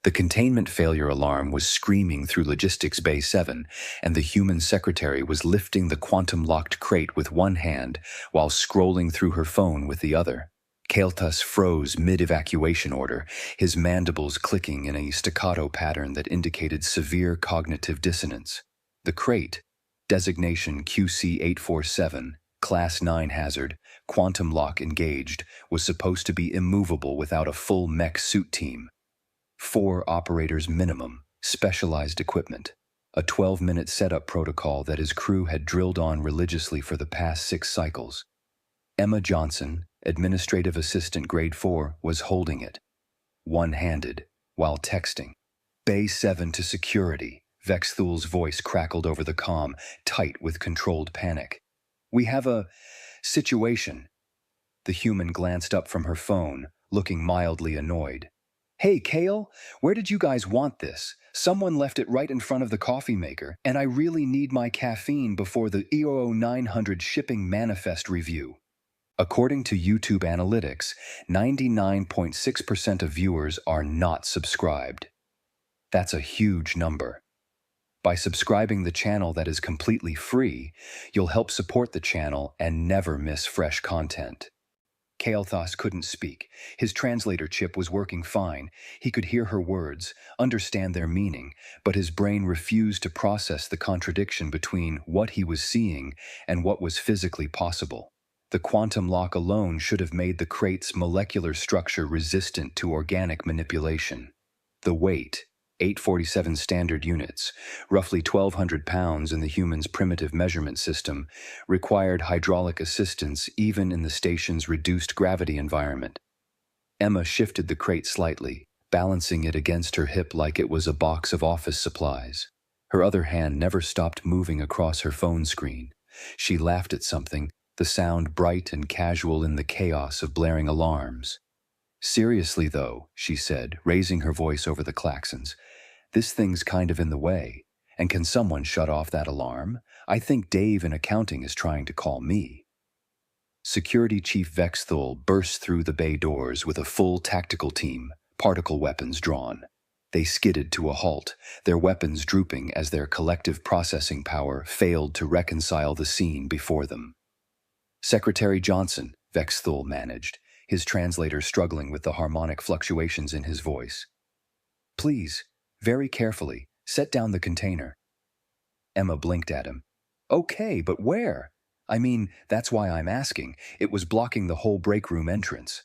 The containment failure alarm was screaming through Logistics Bay 7, and the human secretary was lifting the quantum-locked crate with one hand while scrolling through her phone with the other. Kael'thas froze mid-evacuation order, his mandibles clicking in a staccato pattern that indicated severe cognitive dissonance. The crate, designation QC-847, Class 9 hazard, quantum lock engaged, was supposed to be immovable without a full mech suit team. 4 operators minimum, specialized equipment, a 12-minute setup protocol that his crew had drilled on religiously for the past 6 cycles. Emma Johnson, administrative assistant grade 4, was holding it, one-handed, while texting. Bay 7 to security, Vexthul's voice crackled over the comm, tight with controlled panic. We have a situation. The human glanced up from her phone, looking mildly annoyed. Hey, Kale, where did you guys want this? Someone left it right in front of the coffee maker, and I really need my caffeine before the EOO 900 shipping manifest review. According to YouTube analytics, 99.6% of viewers are not subscribed. That's a huge number. By subscribing the channel that is completely free, you'll help support the channel and never miss fresh content. Kael'thas couldn't speak. His translator chip was working fine. He could hear her words, understand their meaning, but his brain refused to process the contradiction between what he was seeing and what was physically possible. The quantum lock alone should have made the crate's molecular structure resistant to organic manipulation. The weight, 847 standard units, roughly 1,200 pounds in the human's primitive measurement system, required hydraulic assistance even in the station's reduced gravity environment. Emma shifted the crate slightly, balancing it against her hip like it was a box of office supplies. Her other hand never stopped moving across her phone screen. She laughed at something, the sound bright and casual in the chaos of blaring alarms. Seriously, though, she said, raising her voice over the klaxons, this thing's kind of in the way, and can someone shut off that alarm? I think Dave in accounting is trying to call me. Security Chief Vexthul burst through the bay doors with a full tactical team, particle weapons drawn. They skidded to a halt, their weapons drooping as their collective processing power failed to reconcile the scene before them. Secretary Johnson, Vexthul managed, his translator struggling with the harmonic fluctuations in his voice. Please, very carefully, set down the container. Emma blinked at him. Okay, but where? I mean, that's why I'm asking. It was blocking the whole break room entrance.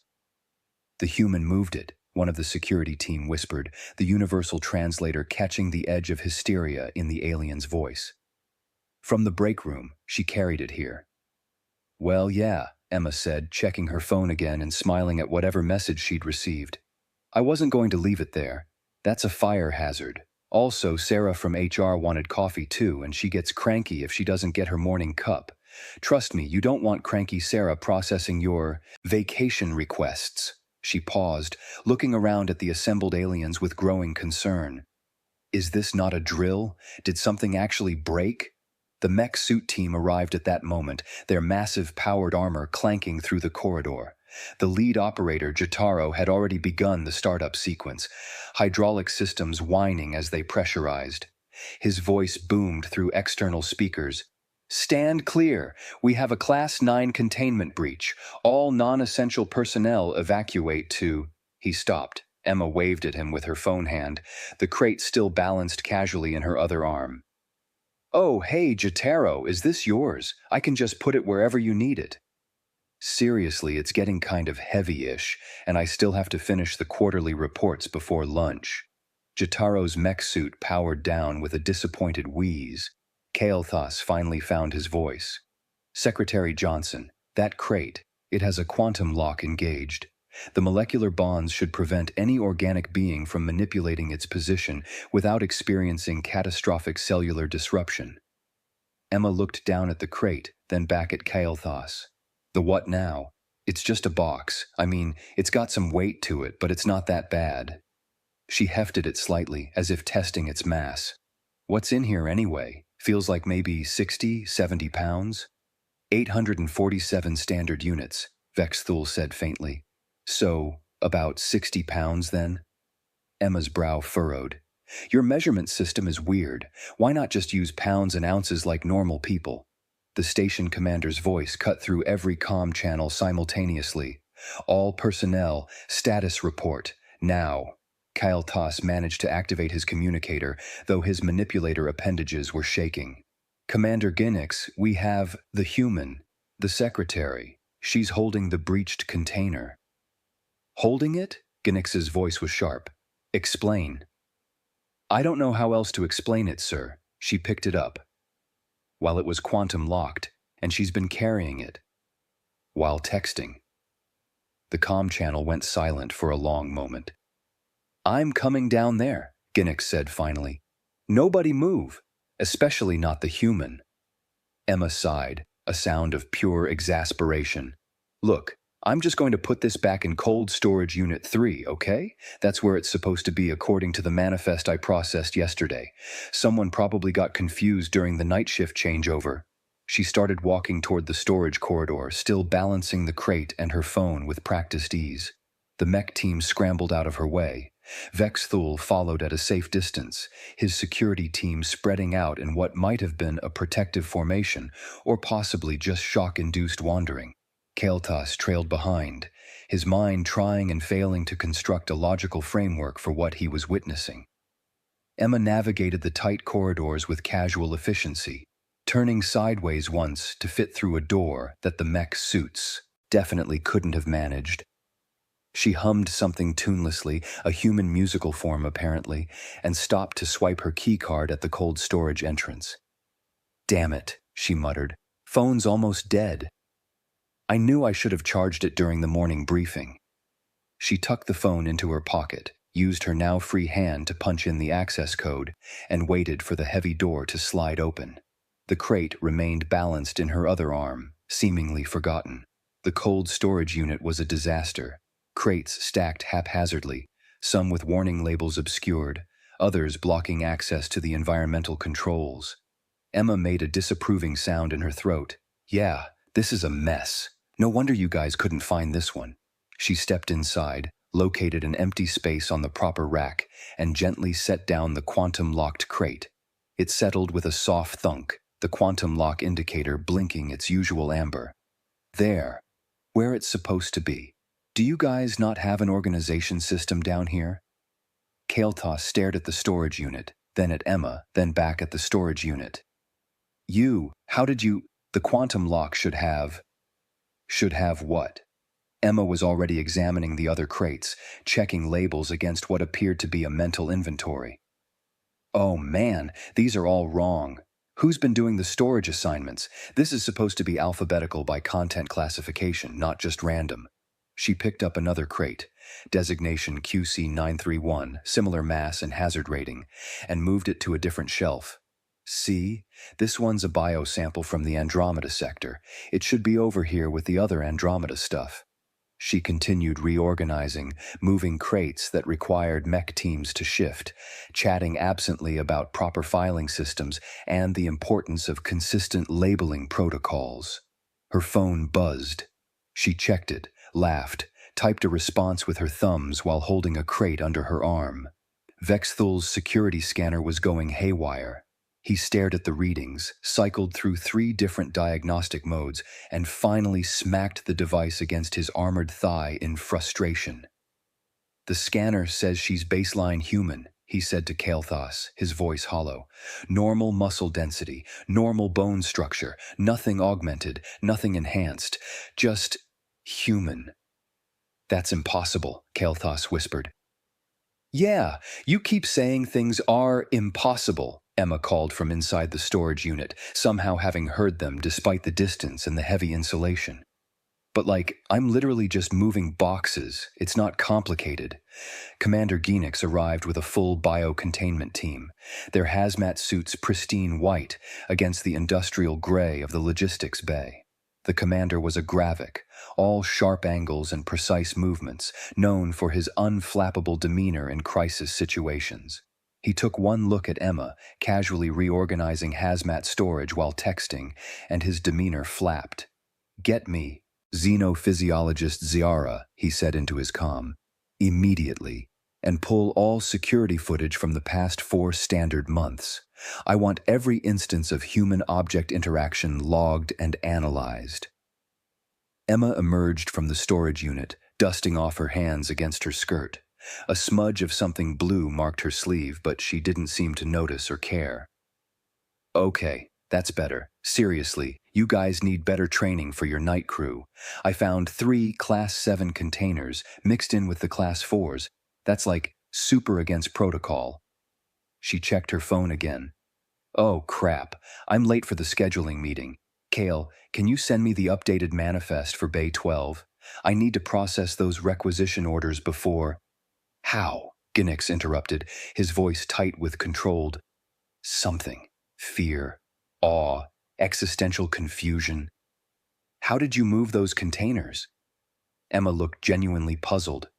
The human moved it, one of the security team whispered, the universal translator catching the edge of hysteria in the alien's voice. From the break room, she carried it here. Well, yeah, Emma said, checking her phone again and smiling at whatever message she'd received. I wasn't going to leave it there. That's a fire hazard. Also, Sarah from HR wanted coffee too, and she gets cranky if she doesn't get her morning cup. Trust me, you don't want cranky Sarah processing your vacation requests. She paused, looking around at the assembled aliens with growing concern. Is this not a drill? Did something actually break? The mech suit team arrived at that moment, their massive powered armor clanking through the corridor. The lead operator, Jotaro, had already begun the startup sequence, hydraulic systems whining as they pressurized. His voice boomed through external speakers. Stand clear. We have a Class 9 containment breach. All non-essential personnel evacuate to... He stopped. Emma waved at him with her phone hand, the crate still balanced casually in her other arm. Oh, hey, Jotaro, is this yours? I can just put it wherever you need it. Seriously, it's getting kind of heavy-ish, and I still have to finish the quarterly reports before lunch. Jotaro's mech suit powered down with a disappointed wheeze. Kael'thas finally found his voice. Secretary Johnson, that crate, it has a quantum lock engaged. The molecular bonds should prevent any organic being from manipulating its position without experiencing catastrophic cellular disruption. Emma looked down at the crate, then back at Kael'thas. The what now? It's just a box. I mean, it's got some weight to it, but it's not that bad. She hefted it slightly, as if testing its mass. What's in here anyway? Feels like maybe 60, 70 pounds? 847 standard units, Vexthul said faintly. So, about 60 pounds then? Emma's brow furrowed. Your measurement system is weird. Why not just use pounds and ounces like normal people? The station commander's voice cut through every comm channel simultaneously. All personnel, status report, now. Kyle Toss managed to activate his communicator, though his manipulator appendages were shaking. Commander Ginix, we have the human, the secretary. She's holding the breached container. Holding it? Ginix's voice was sharp. Explain. I don't know how else to explain it, sir. She picked it up. While it was quantum locked, and she's been carrying it. While texting. The comm channel went silent for a long moment. I'm coming down there, Ginix said finally. Nobody move, especially not the human. Emma sighed, a sound of pure exasperation. Look, I'm just going to put this back in cold storage unit 3, okay? That's where it's supposed to be according to the manifest I processed yesterday. Someone probably got confused during the night shift changeover. She started walking toward the storage corridor, still balancing the crate and her phone with practiced ease. The mech team scrambled out of her way. Vex Thul followed at a safe distance, his security team spreading out in what might have been a protective formation, or possibly just shock-induced wandering. Kael'thas trailed behind, his mind trying and failing to construct a logical framework for what he was witnessing. Emma navigated the tight corridors with casual efficiency, turning sideways once to fit through a door that the mech suits definitely couldn't have managed. She hummed something tunelessly, a human musical form apparently, and stopped to swipe her keycard at the cold storage entrance. Damn it, she muttered. Phone's almost dead. I knew I should have charged it during the morning briefing. She tucked the phone into her pocket, used her now free hand to punch in the access code, and waited for the heavy door to slide open. The crate remained balanced in her other arm, seemingly forgotten. The cold storage unit was a disaster. Crates stacked haphazardly, some with warning labels obscured, others blocking access to the environmental controls. Emma made a disapproving sound in her throat. Yeah, this is a mess. No wonder you guys couldn't find this one. She stepped inside, located an empty space on the proper rack, and gently set down the quantum-locked crate. It settled with a soft thunk, the quantum lock indicator blinking its usual amber. There, where it's supposed to be. Do you guys not have an organization system down here? Kael'thas stared at the storage unit, then at Emma, then back at the storage unit. How did you... The quantum lock should have... Should have what? Emma was already examining the other crates, checking labels against what appeared to be a mental inventory. Oh man, these are all wrong. Who's been doing the storage assignments? This is supposed to be alphabetical by content classification, not just random. She picked up another crate, designation QC931, similar mass and hazard rating, and moved it to a different shelf. See, this one's a biosample from the Andromeda sector. It should be over here with the other Andromeda stuff. She continued reorganizing, moving crates that required mech teams to shift, chatting absently about proper filing systems and the importance of consistent labeling protocols. Her phone buzzed. She checked it, laughed, typed a response with her thumbs while holding a crate under her arm. Vex Thul's security scanner was going haywire. He stared at the readings, cycled through 3 different diagnostic modes, and finally smacked the device against his armored thigh in frustration. The scanner says she's baseline human, he said to Kael'thas, his voice hollow. Normal muscle density, normal bone structure, nothing augmented, nothing enhanced, just human. That's impossible, Kael'thas whispered. Yeah, you keep saying things are impossible, Emma called from inside the storage unit, somehow having heard them despite the distance and the heavy insulation. But I'm literally just moving boxes. It's not complicated. Commander Ginix arrived with a full bio-containment team, their hazmat suits pristine white against the industrial gray of the logistics bay. The commander was a Gravik, all sharp angles and precise movements, known for his unflappable demeanor in crisis situations. He took one look at Emma, casually reorganizing hazmat storage while texting, and his demeanor flapped. Get me, xenophysiologist Ziara, he said into his comm. Immediately. And pull all security footage from the past 4 standard months. I want every instance of human-object interaction logged and analyzed. Emma emerged from the storage unit, dusting off her hands against her skirt. A smudge of something blue marked her sleeve, but she didn't seem to notice or care. Okay, that's better. Seriously, you guys need better training for your night crew. I found 3 Class 7 containers mixed in with the Class 4s. That's like super against protocol. She checked her phone again. Oh, crap. I'm late for the scheduling meeting. Kale, can you send me the updated manifest for Bay 12? I need to process those requisition orders before... How? Ginix interrupted, his voice tight with controlled something. Fear, awe, existential confusion. How did you move those containers? Emma looked genuinely puzzled.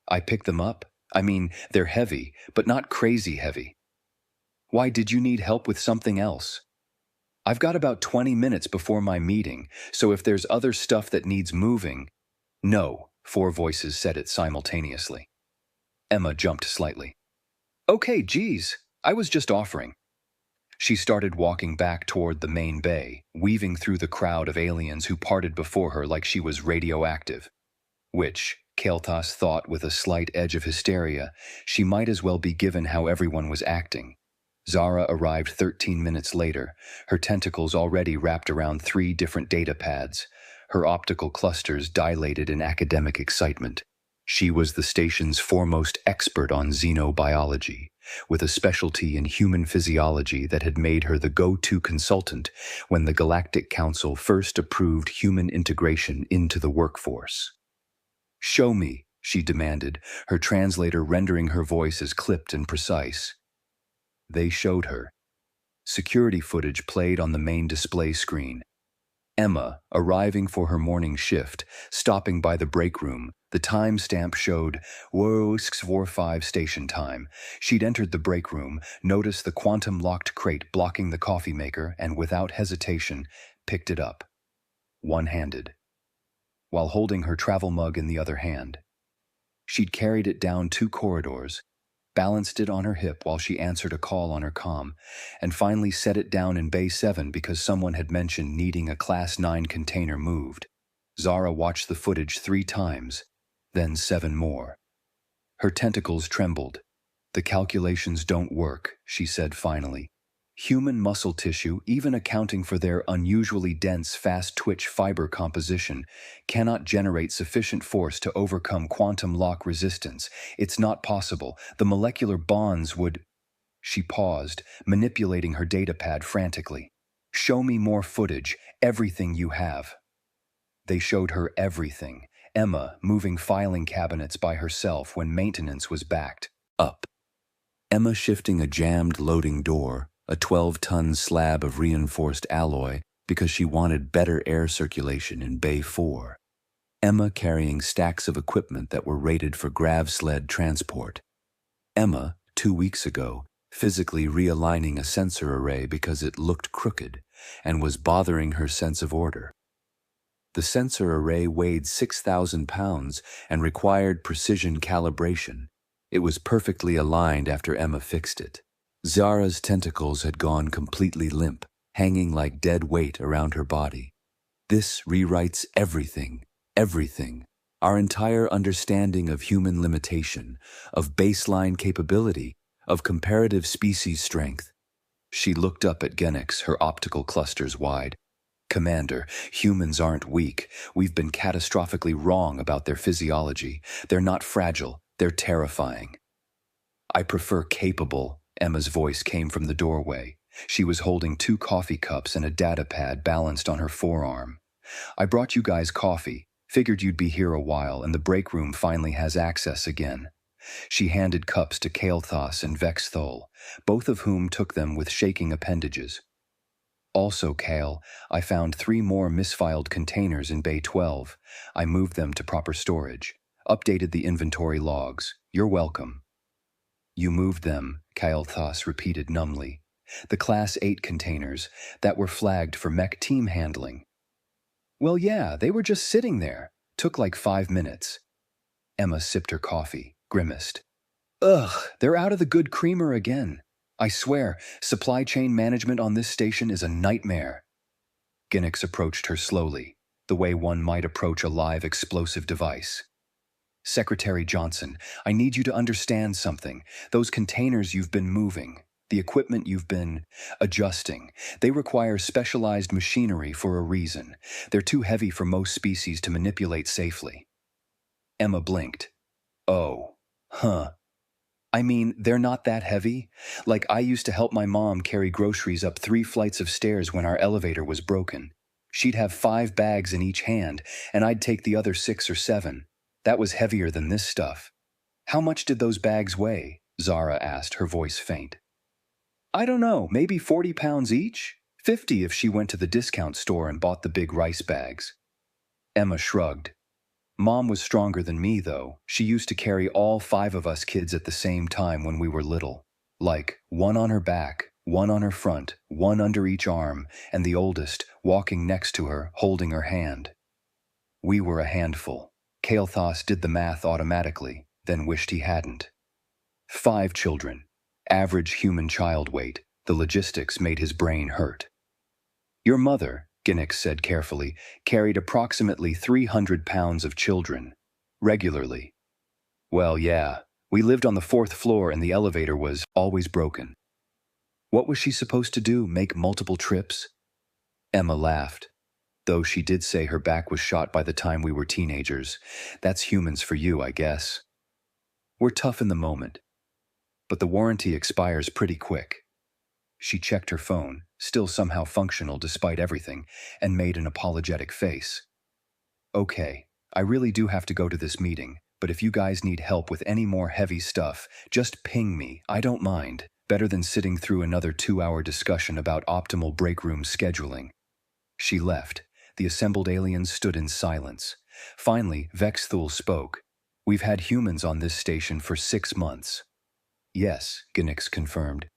I picked them up. I mean, they're heavy, but not crazy heavy. Why did you need help with something else? I've got about 20 minutes before my meeting, so if there's other stuff that needs moving... No, 4 voices said it simultaneously. Emma jumped slightly. Okay, geez, I was just offering. She started walking back toward the main bay, weaving through the crowd of aliens who parted before her like she was radioactive. Which, Kael'thas thought with a slight edge of hysteria, she might as well be given how everyone was acting. Zara arrived 13 minutes later, her tentacles already wrapped around 3 different data pads, her optical clusters dilated in academic excitement. She was the station's foremost expert on xenobiology, with a specialty in human physiology that had made her the go-to consultant when the Galactic Council first approved human integration into the workforce. Show me, she demanded, her translator rendering her voice as clipped and precise. They showed her. Security footage played on the main display screen. Emma, arriving for her morning shift, stopping by the break room, the timestamp showed 0645 station time. She'd entered the break room, noticed the quantum-locked crate blocking the coffee maker, and without hesitation, picked it up. One-handed. While holding her travel mug in the other hand. She'd carried it down 2 corridors, balanced it on her hip while she answered a call on her comm, and finally set it down in Bay 7 because someone had mentioned needing a Class 9 container moved. Zara watched the footage 3 times, then 7 more. Her tentacles trembled. The calculations don't work, she said finally. Human muscle tissue, even accounting for their unusually dense, fast-twitch fiber composition, cannot generate sufficient force to overcome quantum lock resistance. It's not possible. The molecular bonds would... She paused, manipulating her datapad frantically. Show me more footage, everything you have. They showed her everything. Emma moving filing cabinets by herself when maintenance was backed up. Emma shifting a jammed loading door, a 12-ton slab of reinforced alloy because she wanted better air circulation in Bay 4. Emma carrying stacks of equipment that were rated for grav sled transport. Emma, 2 weeks ago, physically realigning a sensor array because it looked crooked and was bothering her sense of order. The sensor array weighed 6,000 pounds and required precision calibration. It was perfectly aligned after Emma fixed it. Zara's tentacles had gone completely limp, hanging like dead weight around her body. This rewrites everything, everything. Our entire understanding of human limitation, of baseline capability, of comparative species strength. She looked up at Genix, her optical clusters wide. Commander, humans aren't weak. We've been catastrophically wrong about their physiology. They're not fragile. They're terrifying. I prefer capable. Emma's voice came from the doorway. She was holding 2 coffee cups and a data pad balanced on her forearm. I brought you guys coffee. Figured you'd be here a while, and the break room finally has access again. She handed cups to Kael'thas and Vexthol, both of whom took them with shaking appendages. Also, Kale, I found 3 more misfiled containers in Bay 12. I moved them to proper storage. Updated the inventory logs. You're welcome. You moved them, Kael'thas repeated numbly. The Class 8 containers that were flagged for mech team handling. Well, yeah, they were just sitting there. Took like 5 minutes. Emma sipped her coffee, grimaced. Ugh, they're out of the good creamer again. I swear, supply chain management on this station is a nightmare. Ginix approached her slowly, the way one might approach a live explosive device. Secretary Johnson, I need you to understand something. Those containers you've been moving, the equipment you've been adjusting, they require specialized machinery for a reason. They're too heavy for most species to manipulate safely. Emma blinked. Oh, huh. I mean, they're not that heavy. Like, I used to help my mom carry groceries up 3 flights of stairs when our elevator was broken. She'd have 5 bags in each hand, and I'd take the other 6 or 7. That was heavier than this stuff. How much did those bags weigh? Zara asked, her voice faint. I don't know, maybe 40 pounds each? 50 if she went to the discount store and bought the big rice bags. Emma shrugged. Mom was stronger than me, though. She used to carry all 5 of us kids at the same time when we were little. Like, one on her back, one on her front, one under each arm, and the oldest, walking next to her, holding her hand. We were a handful. Kael'thas did the math automatically, then wished he hadn't. 5 children. Average human child weight. The logistics made his brain hurt. Your mother, Ginix said carefully, carried approximately 300 pounds of children. Regularly. Well, yeah. We lived on the 4th floor and the elevator was always broken. What was she supposed to do, make multiple trips? Emma laughed. Though she did say her back was shot by the time we were teenagers. That's humans for you, I guess. We're tough in the moment. But the warranty expires pretty quick. She checked her phone, still somehow functional despite everything, and made an apologetic face. Okay, I really do have to go to this meeting, but if you guys need help with any more heavy stuff, just ping me, I don't mind. Better than sitting through another 2-hour discussion about optimal break room scheduling. She left. The assembled aliens stood in silence. Finally, Vexthul spoke. We've had humans on this station for 6 months. Yes, Ginix confirmed.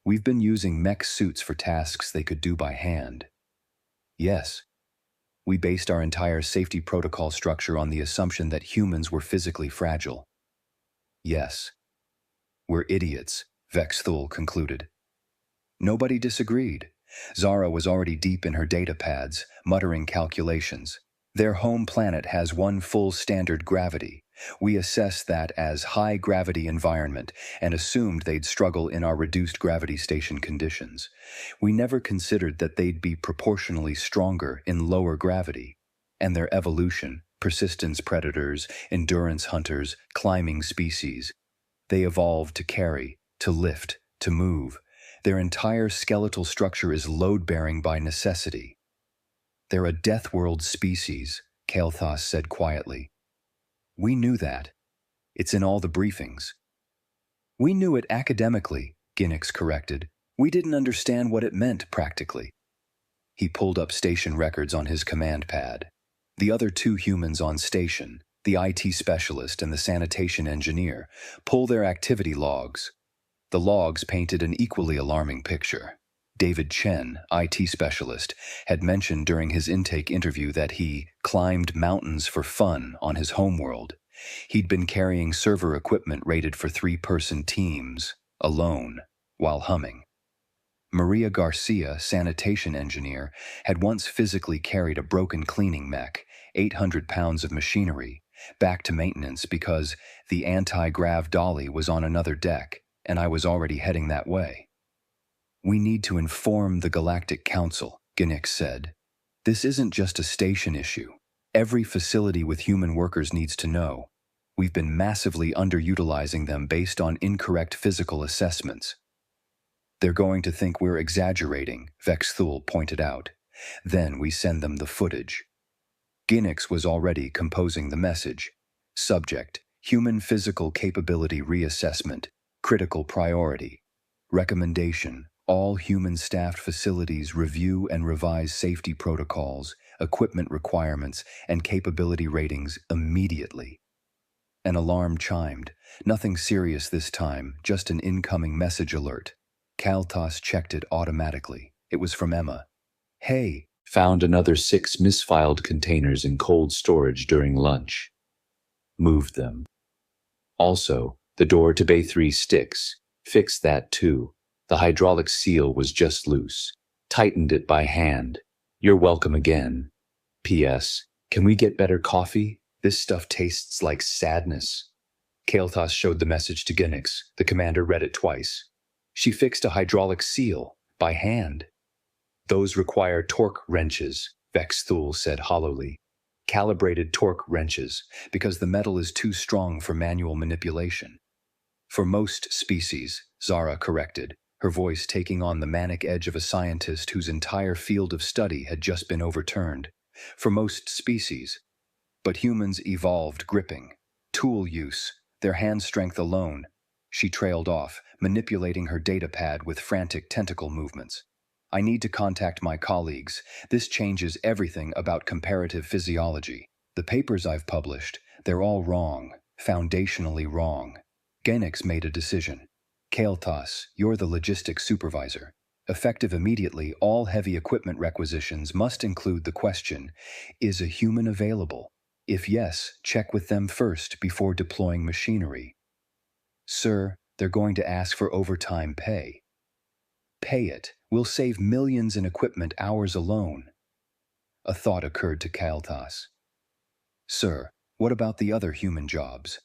We've been using mech suits for tasks they could do by hand. Yes. We based our entire safety protocol structure on the assumption that humans were physically fragile. Yes. We're idiots, Vexthul concluded. Nobody disagreed. Zara was already deep in her data pads, muttering calculations. Their home planet has 1 full standard gravity. We assessed that as high-gravity environment and assumed they'd struggle in our reduced gravity station conditions. We never considered that they'd be proportionally stronger in lower gravity. And their evolution, persistence predators, endurance hunters, climbing species. They evolved to carry, to lift, to move. Their entire skeletal structure is load-bearing by necessity. They're a Death World species, Kael'thas said quietly. We knew that. It's in all the briefings. We knew it academically, Ginix corrected. We didn't understand what it meant practically. He pulled up station records on his command pad. The other 2 humans on station, the IT specialist and the sanitation engineer, pull their activity logs. The logs painted an equally alarming picture. David Chen, IT specialist, had mentioned during his intake interview that he climbed mountains for fun on his homeworld. He'd been carrying server equipment rated for 3-person teams, alone, while humming. Maria Garcia, sanitation engineer, had once physically carried a broken cleaning mech, 800 pounds of machinery, back to maintenance because the anti-grav dolly was on another deck, and I was already heading that way. We need to inform the Galactic Council, Ginix said. This isn't just a station issue. Every facility with human workers needs to know. We've been massively underutilizing them based on incorrect physical assessments. They're going to think we're exaggerating, Vexthul pointed out. Then we send them the footage. Ginix was already composing the message. Subject, Human Physical Capability Reassessment, Critical Priority. Recommendation, all human-staffed facilities review and revise safety protocols, equipment requirements, and capability ratings immediately. An alarm chimed. Nothing serious this time, just an incoming message alert. Kael'thas checked it automatically. It was from Emma. Hey, Found another 6 misfiled containers in cold storage during lunch. Moved them. Also, The door to Bay 3 sticks. Fix that too. The hydraulic seal was just loose. Tightened it by hand. You're welcome again. P.S. Can we get better coffee? This stuff tastes like sadness. Kael'thas showed the message to Ginix. The commander read it twice. She fixed a hydraulic seal, by hand. Those require torque wrenches, Vex-Thul said hollowly. Calibrated torque wrenches, because the metal is too strong for manual manipulation. For most species, Zara corrected, her voice taking on the manic edge of a scientist whose entire field of study had just been overturned. For most species. But humans evolved gripping, tool use, their hand strength alone. She trailed off, manipulating her data pad with frantic tentacle movements. I need to contact my colleagues. This changes everything about comparative physiology. The papers I've published, they're all wrong, foundationally wrong. Ginix made a decision. Kael'thas, you're the logistics supervisor. Effective immediately, all heavy equipment requisitions must include the question, is a human available? If yes, check with them first before deploying machinery. Sir, they're going to ask for overtime pay. Pay it. We'll save millions in equipment hours alone. A thought occurred to Kael'thas. Sir, what about the other human jobs?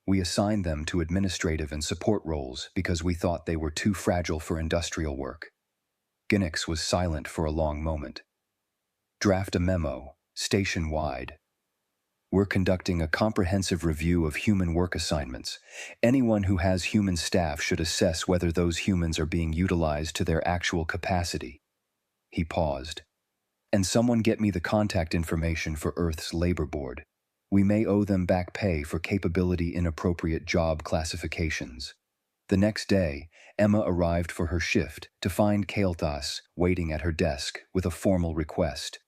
We assigned them to administrative and support roles because we thought they were too fragile for industrial work. Ginix was silent for a long moment. Draft a memo, station-wide. We're conducting a comprehensive review of human work assignments. Anyone who has human staff should assess whether those humans are being utilized to their actual capacity. He paused. And someone get me the contact information for Earth's labor board. We may owe them back pay for capability-inappropriate job classifications. The next day, Emma arrived for her shift to find Kael'thas waiting at her desk with a formal request.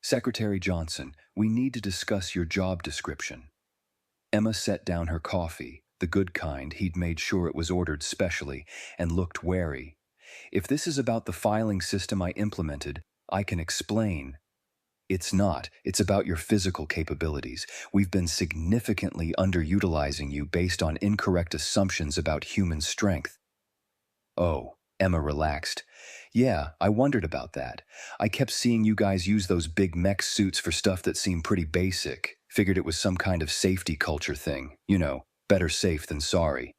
Secretary Johnson, we need to discuss your job description. Emma set down her coffee, the good kind. He'd made sure it was ordered specially, and looked wary. If this is about the filing system I implemented, I can explain. It's not. It's about your physical capabilities. We've been significantly underutilizing you based on incorrect assumptions about human strength. Oh, Emma relaxed. Yeah, I wondered about that. I kept seeing you guys use those big mech suits for stuff that seemed pretty basic. Figured it was some kind of safety culture thing. You know, better safe than sorry.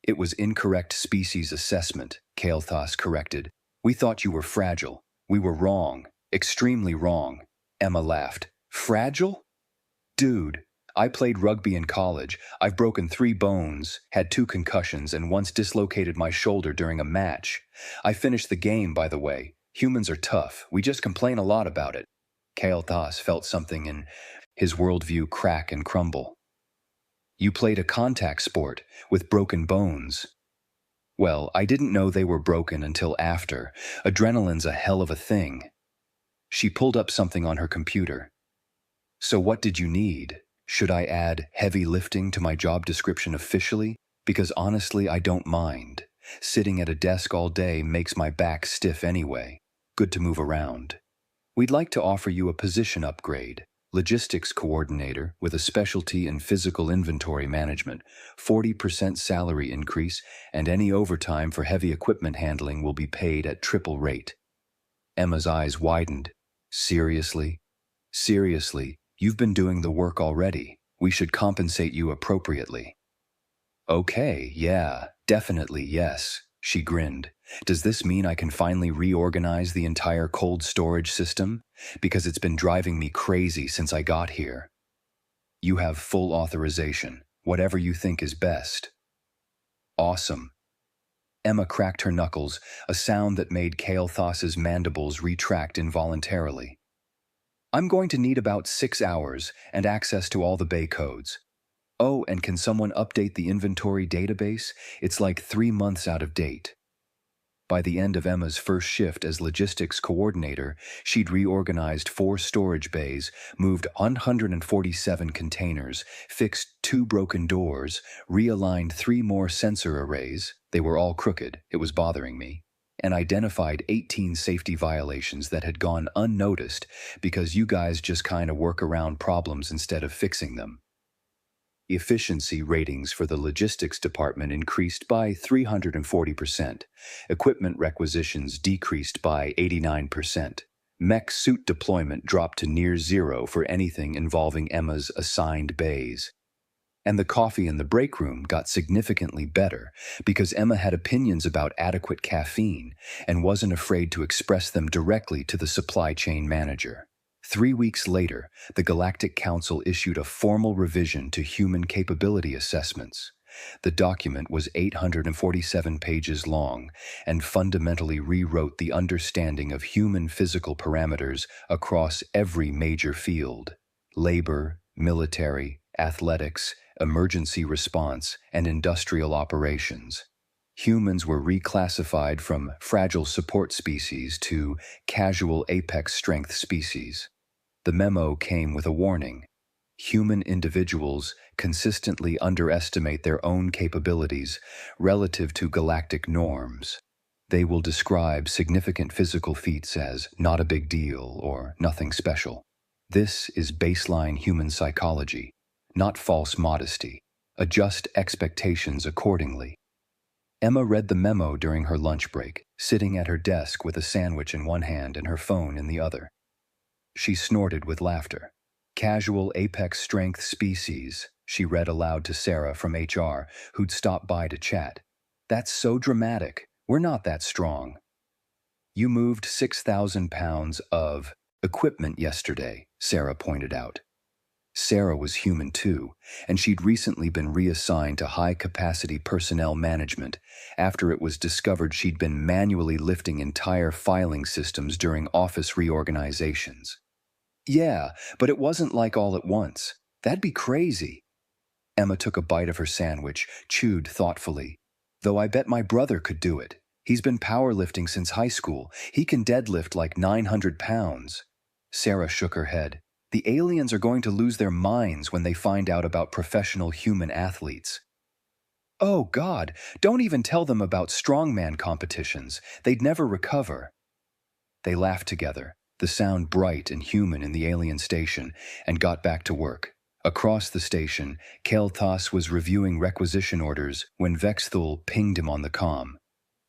It was incorrect species assessment, Kael'thas corrected. We thought you were fragile. We were wrong. Extremely wrong. Emma laughed. Fragile? Dude, I played rugby in college. I've broken 3 bones, had 2 concussions, and once dislocated my shoulder during a match. I finished the game, by the way. Humans are tough. We just complain a lot about it. Kael'thas felt something in his worldview crack and crumble. You played a contact sport with broken bones. Well, I didn't know they were broken until after. Adrenaline's a hell of a thing. She pulled up something on her computer. So what did you need? Should I add heavy lifting to my job description officially? Because honestly, I don't mind. Sitting at a desk all day makes my back stiff anyway. Good to move around. We'd like to offer you a position upgrade. Logistics coordinator with a specialty in physical inventory management, 40% salary increase, and any overtime for heavy equipment handling will be paid at triple rate. Emma's eyes widened. Seriously? Seriously, you've been doing the work already. We should compensate you appropriately. Okay, yeah, definitely yes, she grinned. Does this mean I can finally reorganize the entire cold storage system? Because it's been driving me crazy since I got here. You have full authorization, whatever you think is best. Awesome. Emma cracked her knuckles, a sound that made Kael'thas's mandibles retract involuntarily. I'm going to need about 6 hours and access to all the bay codes. Oh, and can someone update the inventory database? It's like 3 months out of date. By the end of Emma's first shift as logistics coordinator, she'd reorganized 4 storage bays, moved 147 containers, fixed 2 broken doors, realigned 3 more sensor arrays, they were all crooked, it was bothering me, and identified 18 safety violations that had gone unnoticed because you guys just kinda work around problems instead of fixing them. Efficiency ratings for the logistics department increased by 340%. Equipment requisitions decreased by 89%. Mech suit deployment dropped to near zero for anything involving Emma's assigned bays. And the coffee in the break room got significantly better because Emma had opinions about adequate caffeine and wasn't afraid to express them directly to the supply chain manager. 3 weeks later, the Galactic Council issued a formal revision to human capability assessments. The document was 847 pages long and fundamentally rewrote the understanding of human physical parameters across every major field: labor, military, athletics, emergency response, and industrial operations. Humans were reclassified from fragile support species to casual apex strength species. The memo came with a warning. Human individuals consistently underestimate their own capabilities relative to galactic norms. They will describe significant physical feats as not a big deal or nothing special. This is baseline human psychology, not false modesty. Adjust expectations accordingly. Emma read the memo during her lunch break, sitting at her desk with a sandwich in one hand and her phone in the other. She snorted with laughter. Casual apex strength species, she read aloud to Sarah from HR, who'd stopped by to chat. That's so dramatic. We're not that strong. You moved 6,000 pounds of equipment yesterday, Sarah pointed out. Sarah was human too, and she'd recently been reassigned to high-capacity personnel management after it was discovered she'd been manually lifting entire filing systems during office reorganizations. Yeah, but it wasn't like all at once. That'd be crazy. Emma took a bite of her sandwich, chewed thoughtfully. Though I bet my brother could do it. He's been powerlifting since high school. He can deadlift like 900 pounds. Sarah shook her head. The aliens are going to lose their minds when they find out about professional human athletes. Oh, God, don't even tell them about strongman competitions. They'd never recover. They laughed together, the sound bright and human in the alien station, and got back to work. Across the station, Kel'Thas was reviewing requisition orders when Vexthul pinged him on the comm.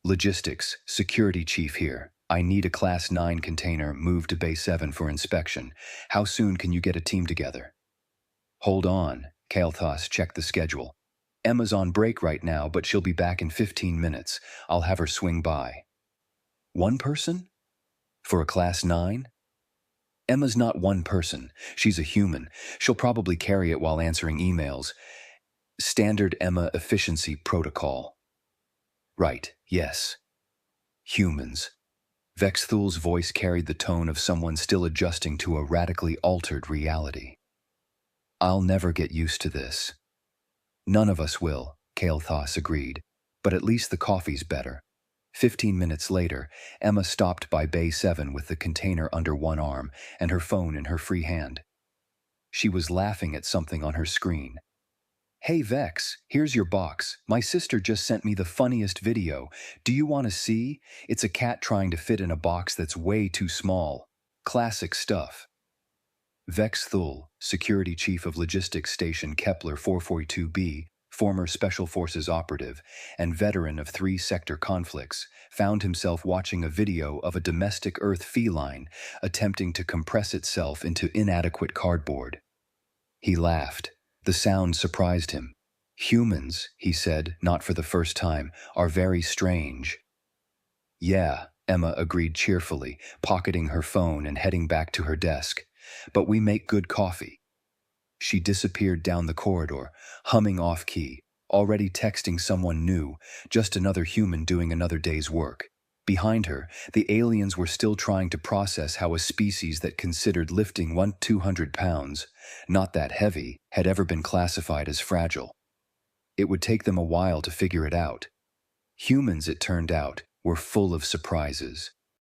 Logistics, security chief here. I need a Class 9 container moved to Bay 7 for inspection. How soon can you get a team together? Hold on, Kel'Thas checked the schedule. Emma's on break right now, but she'll be back in 15 minutes. I'll have her swing by. One person? For a Class 9? Emma's not one person. She's a human. She'll probably carry it while answering emails. Standard Emma efficiency protocol. Right, yes. Humans. Vexthul's voice carried the tone of someone still adjusting to a radically altered reality. I'll never get used to this. None of us will, Kel'Thas agreed, but at least the coffee's better. 15 minutes later, Emma stopped by Bay 7 with the container under one arm and her phone in her free hand. She was laughing at something on her screen. Hey Vex, here's your box. My sister just sent me the funniest video. Do you want to see? It's a cat trying to fit in a box that's way too small. Classic stuff. Vexthul, Security Chief of Logistics Station Kepler 442b, former Special Forces operative, and veteran of 3 sector conflicts, found himself watching a video of a domestic Earth feline attempting to compress itself into inadequate cardboard. He laughed. The sound surprised him. Humans, he said, not for the first time, are very strange. Yeah, Emma agreed cheerfully, pocketing her phone and heading back to her desk. But we make good coffee. She disappeared down the corridor, humming off-key, already texting someone new, just another human doing another day's work. Behind her, the aliens were still trying to process how a species that considered lifting 200 pounds, not that heavy, had ever been classified as fragile. It would take them a while to figure it out. Humans, it turned out, were full of surprises.